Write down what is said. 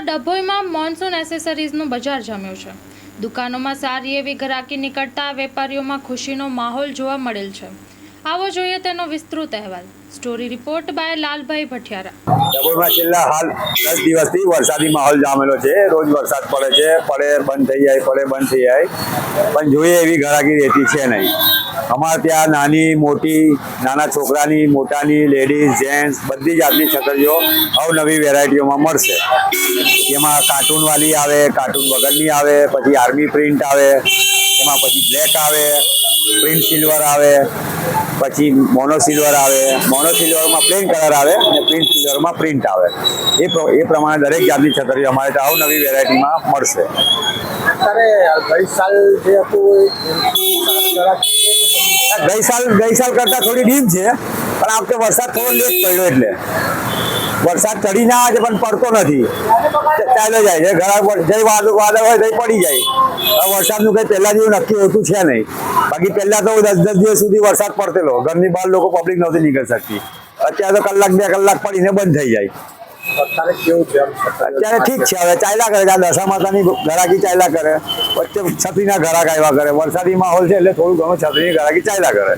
ડભોઈમાં monsoon એસેસરીઝનું બજાર જામ્યું છે। દુકાનોમાં સારી એવી ગ્રાહકી નીકળતા વેપારીઓમાં ખુશીનો માહોલ જોવા મળેલ છે। આવો જોઈએ તેનો વિસ્તૃત અહેવાલ। Story report by Lalbhai Bhathiyara. ડભોઈમાં છેલ્લા હાલ 10 દિવસથી વરસાદી માહોલ જામેલો છે। રોજ વરસાદ પડે છે, પડે બંધ થઈ જાય, પડે બંધ થઈ જાય, પણ જોઈએ એવી ગ્રાહકી રહેતી છે નહીં। અમારે ત્યાં નાની મોટી, નાના છોકરાની, મોટાની, લેડીઝ, જેન્ટ્સ બધી જાતની છત્રીઓ અવનવી વેરાયટીઓમાં મળશે। જેમાં કાર્ટૂન વાળી આવે, કાર્ટૂન વગરની આવે, પછી આર્મી પ્રિન્ટ આવે, એમાં પછી બ્લેક આવે, પ્રિન્ટ સિલ્વર આવે, પછી મોનો સિલ્વર આવે, મોનો સિલ્વરમાં પ્લેન કલર આવે અને પ્રિન્ટ સિલ્વરમાં પ્રિન્ટ આવે। એ પ્રમાણે દરેક જાતની છત્રીઓ અમારે ત્યાં અવનવી વેરાયટીમાં મળશે। ગઈ સાલ કરતા થોડી ડીમ છે, પણ આ વખતે વરસાદ થોડો લેટ પડ્યો એટલે વરસાદ ચડી ના આવે છે, પણ પડતો નથી, ચાલ્યો જાય છે। ઘણા જઈ વાદળ હોય તો પડી જાય। વરસાદનું કંઈ પહેલા જેવું નક્કી હોતું છે નહીં। બાકી પહેલા તો 10 દિવસ સુધી વરસાદ પડતેલો, ઘરની બહાર લોકો પબ્લિક નહોતી નીકળી શકતી। અત્યારે તો કલાક 2 કલાક પડીને બંધ થઈ જાય। અત્યારે કેવું છે? અત્યારે ઠીક છે, હવે ચાલ્યા કરે। આ દશા માતાની ઘરાકી ચાલ્યા કરે, વચ્ચે છત્રીના ઘરાક આવ્યા કરે। વરસાદી માહોલ છે એટલે થોડું ઘણું છત્રીની ઘરાકી ચાલ્યા કરે।